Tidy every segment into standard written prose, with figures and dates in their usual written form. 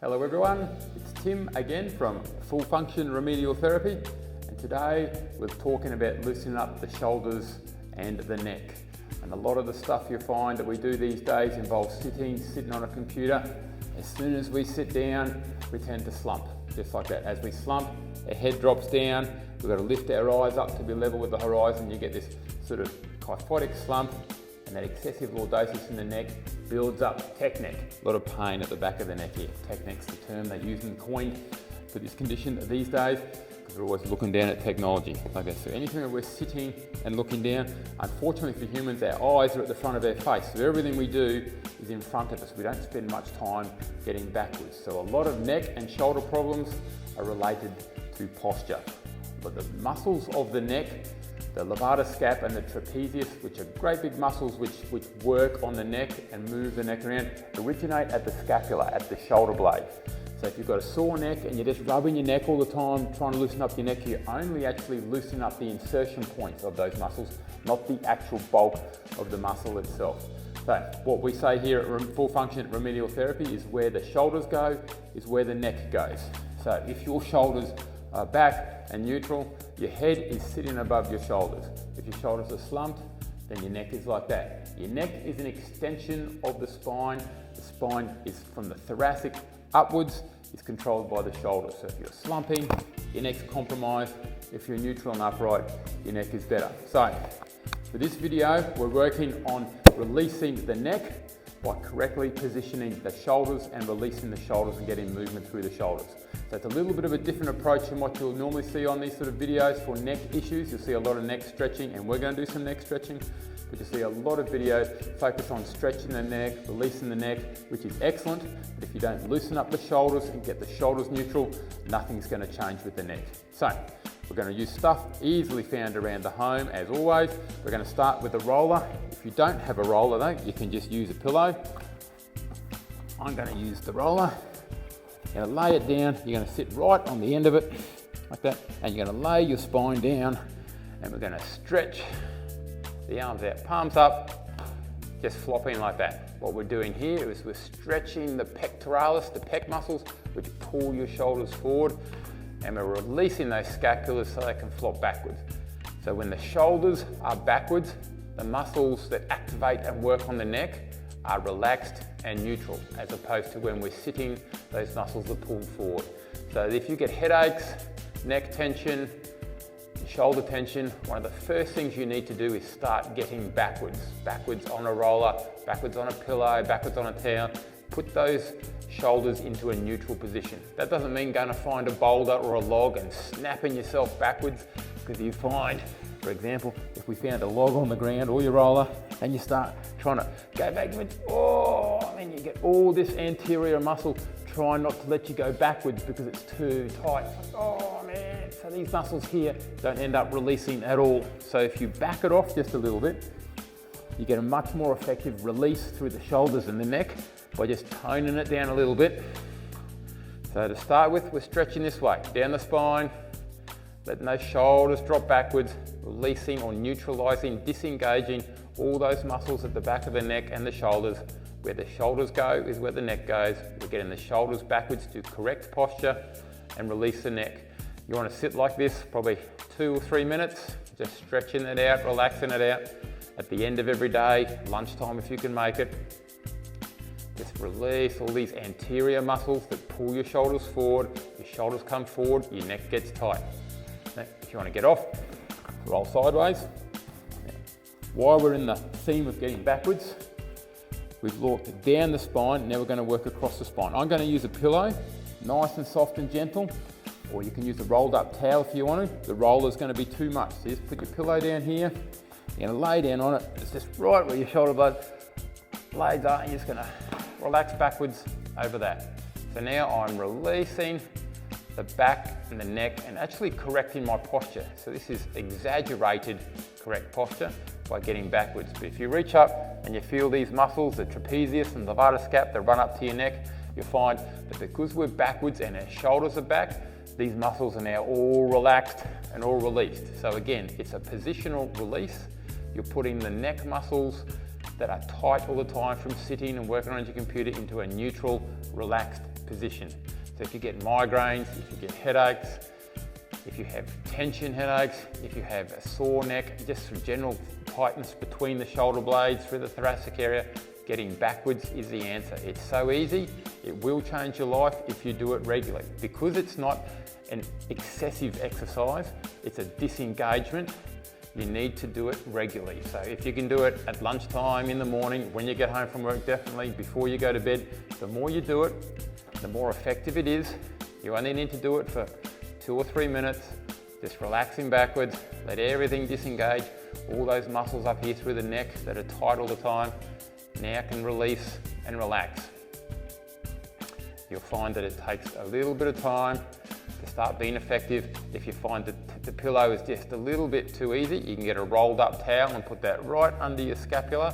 Hello everyone, it's Tim again from Full Function Remedial Therapy, and today we're talking about loosening up the shoulders and the neck. And a lot of the stuff you find that we do these days involves sitting on a computer. As soon as we sit down, we tend to slump, just like that. As we slump, our head drops down, we've got to lift our eyes up to be level with the horizon. You get this sort of kyphotic slump, and that excessive lordosis in the neck builds up tech neck. A lot of pain at the back of the neck here. Tech neck's the term they use and coined for this condition these days, because we're always looking down at technology. Like that. So anything that we're sitting and looking down, unfortunately for humans, our eyes are at the front of our face. So everything we do is in front of us. We don't spend much time getting backwards. So a lot of neck and shoulder problems are related to posture. But the muscles of the neck, the levator scap and the trapezius, which are great big muscles which work on the neck and move the neck around, originate at the scapula, at the shoulder blade. So if you've got a sore neck and you're just rubbing your neck all the time, trying to loosen up your neck, you're only actually loosening up the insertion points of those muscles, not the actual bulk of the muscle itself. So what we say here at Full Function Remedial Therapy is where the shoulders go is where the neck goes. So if your shoulders are back and neutral, your head is sitting above your shoulders. If your shoulders are slumped, then your neck is like that. Your neck is an extension of the spine. The spine is from the thoracic upwards, is controlled by the shoulders. So if you're slumping, your neck's compromised. If you're neutral and upright, your neck is better. So for this video, we're working on releasing the neck by correctly positioning the shoulders and releasing the shoulders and getting movement through the shoulders. So it's a little bit of a different approach than what you'll normally see on these sort of videos for neck issues. You'll see a lot of neck stretching, and we're going to do some neck stretching, but you'll see a lot of videos focus on stretching the neck, releasing the neck, which is excellent. But if you don't loosen up the shoulders and get the shoulders neutral, nothing's going to change with the neck. So we're going to use stuff easily found around the home as always. We're going to start with a roller. If you don't have a roller though, you can just use a pillow. I'm going to use the roller. You're going to lay it down, you're going to sit right on the end of it, like that, and you're going to lay your spine down, and we're going to stretch the arms out, palms up, just flopping like that. What we're doing here is we're stretching the pectoralis, the pec muscles, which pull your shoulders forward, and we're releasing those scapulars so they can flop backwards. So when the shoulders are backwards, the muscles that activate and work on the neck are relaxed and neutral, as opposed to when we're sitting, those muscles are pulled forward. So if you get headaches, neck tension, shoulder tension, one of the first things you need to do is start getting backwards. Backwards on a roller, backwards on a pillow, backwards on a towel. Put those shoulders into a neutral position. That doesn't mean going to find a boulder or a log and snapping yourself backwards, because you find, for example, if we found a log on the ground or your roller and you start trying to go backwards, and you get all this anterior muscle trying not to let you go backwards because it's too tight. Oh man, so these muscles here don't end up releasing at all. So if you back it off just a little bit, you get a much more effective release through the shoulders and the neck by just toning it down a little bit. So to start with, we're stretching this way, down the spine, letting those shoulders drop backwards, releasing or neutralizing, disengaging all those muscles at the back of the neck and the shoulders. Where the shoulders go is where the neck goes. We're getting the shoulders backwards to correct posture and release the neck. You want to sit like this probably 2 or 3 minutes, just stretching it out, relaxing it out. At the end of every day, lunchtime if you can make it, just release all these anterior muscles that pull your shoulders forward. Your shoulders come forward, your neck gets tight. Now, if you want to get off, roll sideways. Now, while we're in the theme of getting backwards, we've walked down the spine, now we're going to work across the spine. I'm going to use a pillow, nice and soft and gentle, or you can use a rolled up towel if you want to. The roller is going to be too much. So just put your pillow down here, you're going to lay down on it. It's just right where your shoulder blades are, and you're just going to relax backwards over that. So now I'm releasing the back and the neck and actually correcting my posture. So this is exaggerated correct posture by getting backwards. But if you reach up and you feel these muscles, the trapezius and the levator scap that run up to your neck, you'll find that because we're backwards and our shoulders are back, these muscles are now all relaxed and all released. So again, it's a positional release. You're putting the neck muscles that are tight all the time from sitting and working on your computer into a neutral, relaxed position. So if you get migraines, if you get headaches, if you have tension headaches, if you have a sore neck, just some general tightness between the shoulder blades through the thoracic area, getting backwards is the answer. It's so easy, it will change your life if you do it regularly. Because it's not an excessive exercise, it's a disengagement, you need to do it regularly. So if you can do it at lunchtime, in the morning, when you get home from work, definitely before you go to bed, the more you do it, the more effective it is. You only need to do it for 2 or 3 minutes, just relaxing backwards, let everything disengage. All those muscles up here through the neck that are tight all the time, now can release and relax. You'll find that it takes a little bit of time to start being effective. If you find that the pillow is just a little bit too easy, you can get a rolled up towel and put that right under your scapula.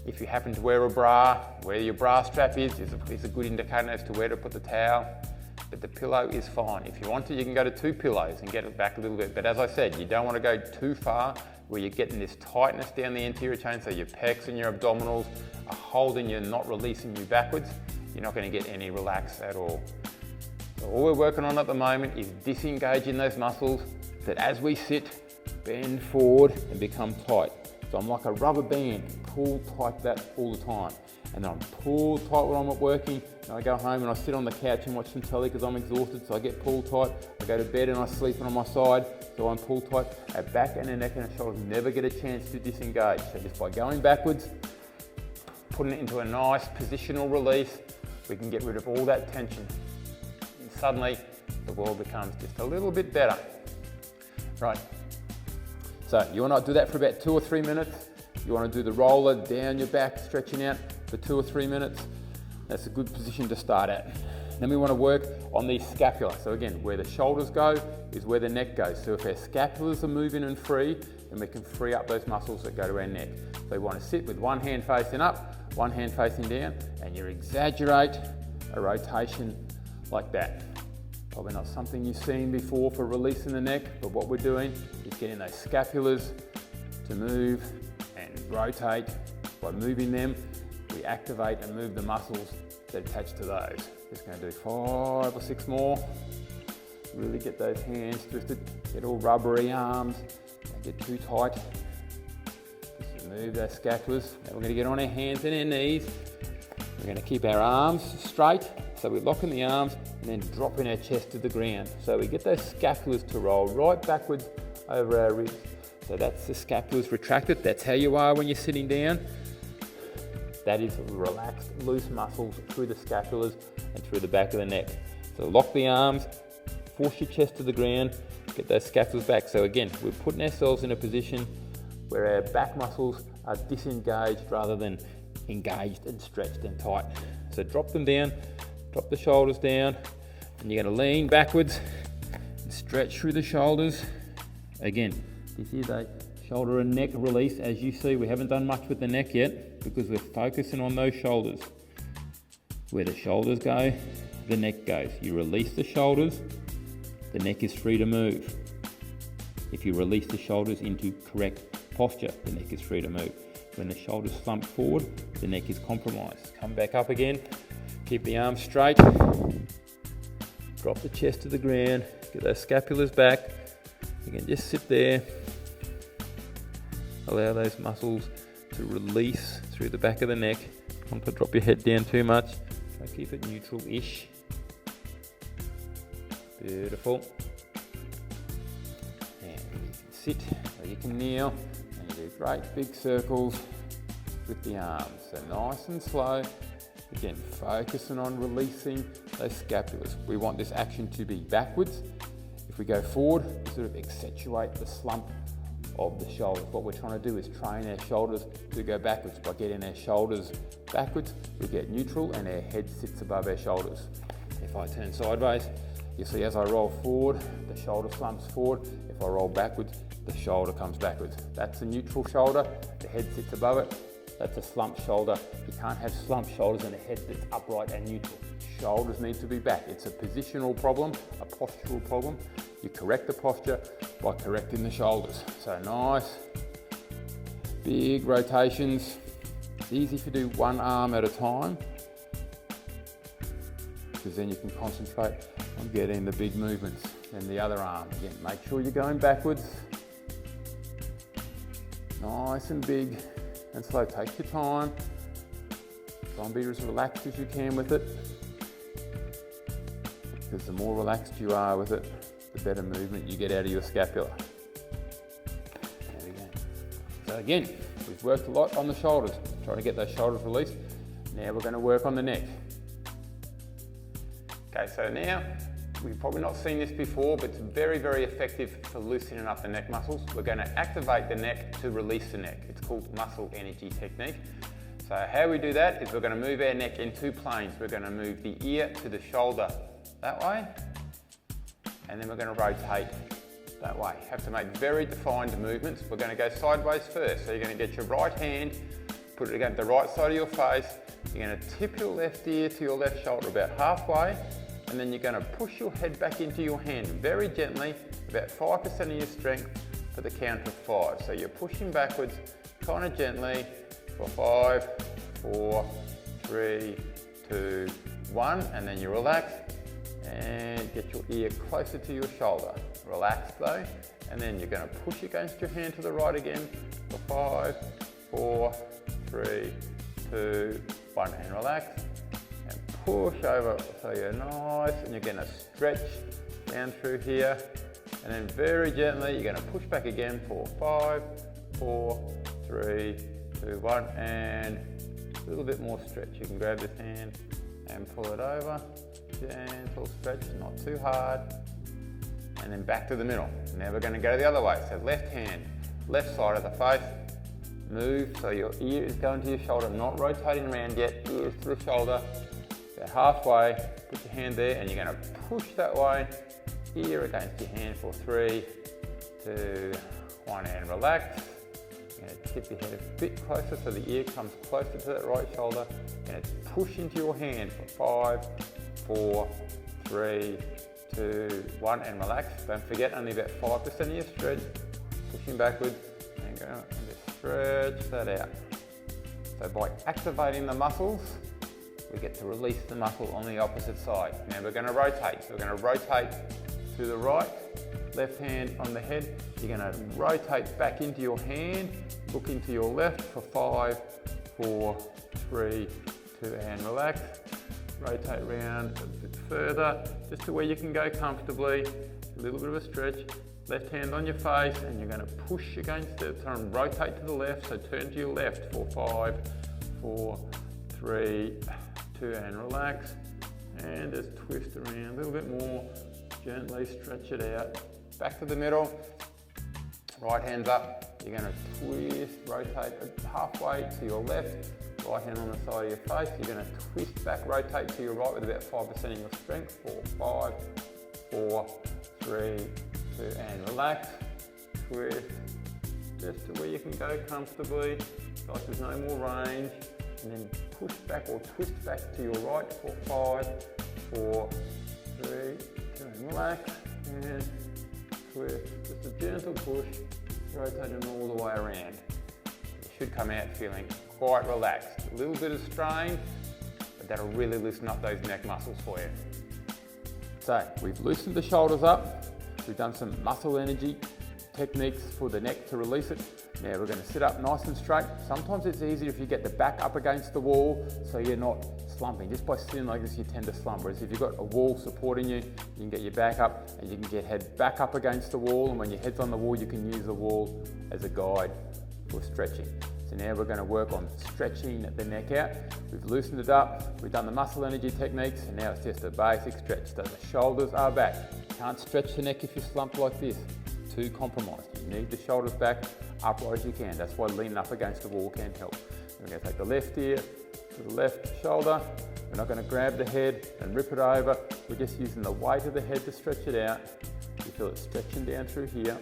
If you happen to wear a bra, where your bra strap is a good indicator as to where to put the towel. But the pillow is fine. If you want to, you can go to 2 pillows and get it back a little bit. But as I said, you don't want to go too far where you're getting this tightness down the anterior chain, so your pecs and your abdominals are holding you, not releasing you backwards. You're not going to get any relax at all. So all we're working on at the moment is disengaging those muscles that as we sit, bend forward and become tight. So I'm like a rubber band, pull tight that all the time. And then I'm pulled tight when I'm at working, and I go home and I sit on the couch and watch some telly because I'm exhausted, so I get pulled tight. I go to bed and I sleep on my side, so I'm pulled tight. Our back and our neck and our shoulders never get a chance to disengage. So just by going backwards, putting it into a nice positional release, we can get rid of all that tension. And suddenly, the world becomes just a little bit better. Right, so you want to do that for about 2 or 3 minutes. You want to do the roller down your back, stretching out for 2 or 3 minutes. That's a good position to start at. Then we want to work on the scapula. So again, where the shoulders go is where the neck goes. So if our scapulas are moving and free, then we can free up those muscles that go to our neck. So we want to sit with one hand facing up, one hand facing down, and you exaggerate a rotation like that. Probably not something you've seen before for releasing the neck, but what we're doing is getting those scapulas to move and rotate. By moving them, we activate and move the muscles that attach to those. Just going to do 5 or 6 more. Really get those hands twisted, get all rubbery arms, don't get too tight. Just move those scapulas. Now we're going to get on our hands and our knees. We're going to keep our arms straight, so we're locking the arms and then dropping our chest to the ground. So we get those scapulas to roll right backwards over our ribs. So that's the scapulas retracted. That's how you are when you're sitting down. That is relaxed, loose muscles through the scapulas and through the back of the neck. So lock the arms, force your chest to the ground, get those scapulas back. So again, we're putting ourselves in a position where our back muscles are disengaged rather than engaged and stretched and tight. So drop them down, drop the shoulders down, and you're going to lean backwards and stretch through the shoulders. Again, this is a shoulder and neck release. As you see, we haven't done much with the neck yet because we're focusing on those shoulders. Where the shoulders go, the neck goes. You release the shoulders, the neck is free to move. If you release the shoulders into correct posture, the neck is free to move. When the shoulders slump forward, the neck is compromised. Come back up again, keep the arms straight, drop the chest to the ground, get those scapulas back. You can just sit there, allow those muscles to release through the back of the neck. Don't drop your head down too much. Try to keep it neutral-ish. Beautiful. And you can sit or you can kneel, and you do great big circles with the arms. So nice and slow. Again, focusing on releasing those scapulas. We want this action to be backwards. If we go forward, we sort of accentuate the slump of the shoulders. What we're trying to do is train our shoulders to go backwards. By getting our shoulders backwards, we get neutral and our head sits above our shoulders. If I turn sideways, you see as I roll forward, the shoulder slumps forward. If I roll backwards, the shoulder comes backwards. That's a neutral shoulder, the head sits above it. That's a slumped shoulder. You can't have slumped shoulders and a head that's upright and neutral. Shoulders need to be back. It's a positional problem, a postural problem. You correct the posture by correcting the shoulders. So nice, big rotations. It's easy if you do one arm at a time. because then you can concentrate on getting the big movements. And the other arm, again, make sure you're going backwards. Nice and big and slow, take your time. Try and be as relaxed as you can with it, because the more relaxed you are with it, the better movement you get out of your scapula. There we go. So again, we've worked a lot on the shoulders, trying to get those shoulders released. Now we're going to work on the neck. Okay, so now, we've probably not seen this before, but it's very, very effective for loosening up the neck muscles. We're going to activate the neck to release the neck. It's called muscle energy technique. So how we do that is we're going to move our neck in two planes. We're going to move the ear to the shoulder that way, and then we're going to rotate that way. You have to make very defined movements. We're going to go sideways first. So you're going to get your right hand, put it against the right side of your face. You're going to tip your left ear to your left shoulder about halfway, and then you're going to push your head back into your hand very gently, about 5% of your strength for the count of 5. So you're pushing backwards kind of gently for 5, 4, 3, 2, 1, and then you relax and get your ear closer to your shoulder. Relax though, and then you're going to push against your hand to the right again for 5, 4, 3, 2, 1, and relax. And push over so you're nice, and you're going to stretch down through here, and then very gently you're going to push back again for 5, 4, 3, 2, 1, and a little bit more stretch. You can grab this hand and pull it over, gentle stretch, not too hard, and then back to the middle. Now we're going to go the other way. So left hand, left side of the face, move so your ear is going to your shoulder, not rotating around yet, ears to the shoulder. About halfway, put your hand there, and you're going to push that way, ear against your hand for 3, 2, 1, and relax. You're going to tip your head a bit closer so the ear comes closer to that right shoulder. You're going to push into your hand for 5, 4, 3, 2, 1, and relax. Don't forget, only about 5% of your stretch. Pushing backwards and go and just stretch that out. So by activating the muscles, we get to release the muscle on the opposite side. Now we're going to rotate. So we're going to rotate to the right, left hand on the head. You're going to rotate back into your hand, look into your left for 5, 4, 3, 2, and relax. Rotate around a bit further, just to where you can go comfortably. A little bit of a stretch. Left hand on your face, and you're going to push against it. Turn, rotate to the left, so turn to your left for 5, 4, 3, 2, and relax. And just twist around a little bit more. Gently stretch it out. Back to the middle. Right hand's up. You're going to twist, rotate halfway to your left. Right hand on the side of your face. You're going to twist back, rotate to your right with about 5% of your strength. 4, 5, 4, 3, 2, and relax. Twist, just to where you can go comfortably, like there's no more range. And then push back or twist back to your right for 5, 4, 3, 2, and relax. And twist, just a gentle push, rotating all the way around. You should come out feeling quite relaxed. A little bit of strain, but that'll really loosen up those neck muscles for you. So we've loosened the shoulders up. We've done some muscle energy techniques for the neck to release it. Now we're going to sit up nice and straight. Sometimes it's easier if you get the back up against the wall so you're not slumping. Just by sitting like this, you tend to slump. Whereas if you've got a wall supporting you, you can get your back up and you can get head back up against the wall. And when your head's on the wall, you can use the wall as a guide for stretching. So now we're going to work on stretching the neck out. We've loosened it up, we've done the muscle energy techniques, and now it's just a basic stretch. So the shoulders are back. You can't stretch the neck if you slump like this. Too compromised. You need the shoulders back upright as you can. That's why leaning up against the wall can help. We're going to take the left ear to the left shoulder. We're not going to grab the head and rip it over. We're just using the weight of the head to stretch it out. You feel it stretching down through here.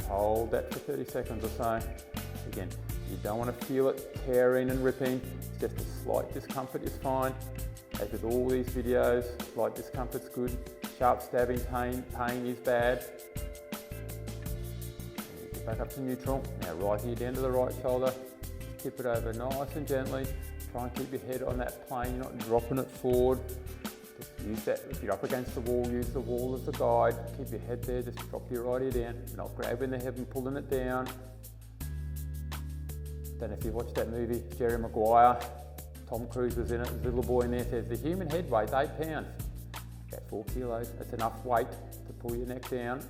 Hold that for 30 seconds or so. Again, you don't want to feel it tearing and ripping. It's just a slight discomfort is fine. As with all these videos, slight discomfort's good. Sharp stabbing pain is bad. Get back up to neutral. Now right here down to the right shoulder. Tip it over nice and gently. Try and keep your head on that plane, you're not dropping it forward. Just use that, if you're up against the wall, use the wall as a guide. Keep your head there, just drop your right ear down. You're not grabbing the head and pulling it down. Don't know if you watched that movie, Jerry Maguire. Tom Cruise was in it, there's a little boy in there says, the human head weighs 8 pounds. About 4 kilos, that's enough weight to pull your neck down.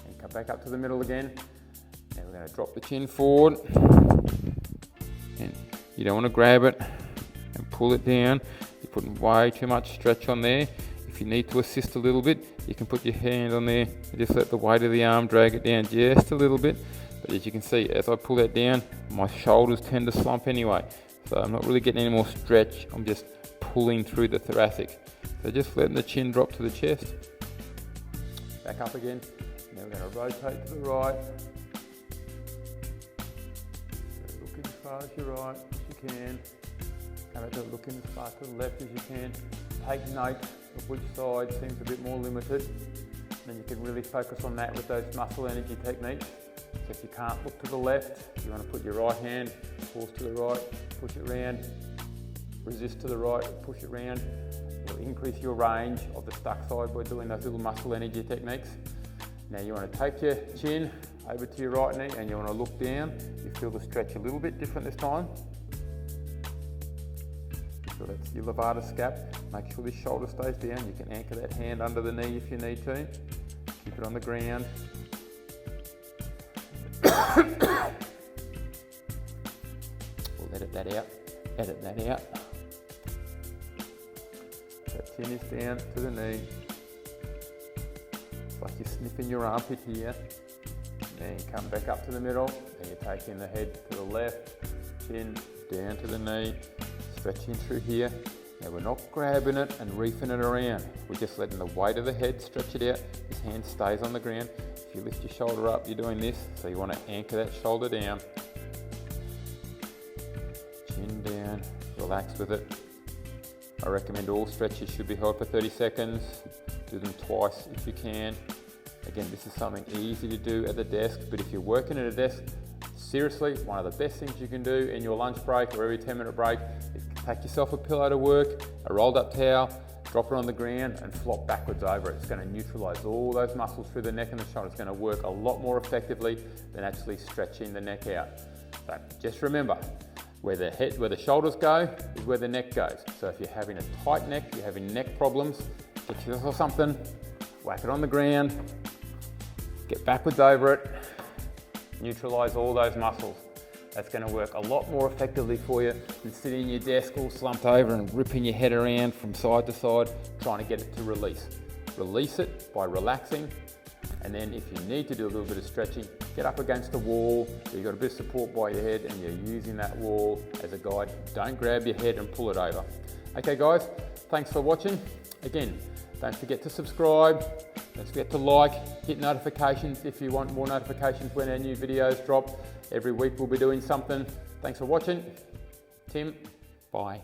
And come back up to the middle again. Now we're going to drop the chin forward. And you don't want to grab it and pull it down. You're putting way too much stretch on there. If you need to assist a little bit, you can put your hand on there and just let the weight of the arm drag it down just a little bit. But as you can see, as I pull that down, my shoulders tend to slump anyway. So I'm not really getting any more stretch, I'm just pulling through the thoracic. So just letting the chin drop to the chest. Back up again. Now we're going to rotate to the right. Look as far as you're right as you can. Come back to looking as far to the left as you can. Take note of which side seems a bit more limited. Then you can really focus on that with those muscle energy techniques. So if you can't look to the left, you want to put your right hand, force to the right, push it round, resist to the right, push it round. You'll increase your range of the stuck side by doing those little muscle energy techniques. Now you want to take your chin over to your right knee and you want to look down. You feel the stretch a little bit different this time. So that's your levator scap. Make sure this shoulder stays down. You can anchor that hand under the knee if you need to. Keep it on the ground. We'll edit that out. Edit that out. That chin is down to the knee. It's like you're sniffing your armpit here. Then you come back up to the middle. Then you're taking the head to the left. Chin down to the knee. Stretching through here. Now we're not grabbing it and reefing it around. We're just letting the weight of the head stretch it out. His hand stays on the ground. If you lift your shoulder up, you're doing this. So you want to anchor that shoulder down. Chin down, relax with it. I recommend all stretches should be held for 30 seconds. Do them twice if you can. Again, this is something easy to do at the desk, but if you're working at a desk, seriously, one of the best things you can do in your lunch break or every 10-minute break is take yourself a pillow to work, a rolled up towel, drop it on the ground and flop backwards over it. It's going to neutralize all those muscles through the neck and the shoulder. It's going to work a lot more effectively than actually stretching the neck out. So just remember, where the shoulders go is where the neck goes. So if you're having a tight neck, you're having neck problems, get yourself something, whack it on the ground, get backwards over it, neutralize all those muscles. That's going to work a lot more effectively for you than sitting in your desk all slumped over and ripping your head around from side to side, trying to get it to release. Release it by relaxing, and then if you need to do a little bit of stretching, get up against the wall, so you've got a bit of support by your head and you're using that wall as a guide. Don't grab your head and pull it over. Okay guys, thanks for watching. Again, don't forget to subscribe. Don't forget to like, hit notifications if you want more notifications when our new videos drop. Every week we'll be doing something. Thanks for watching. Tim, bye.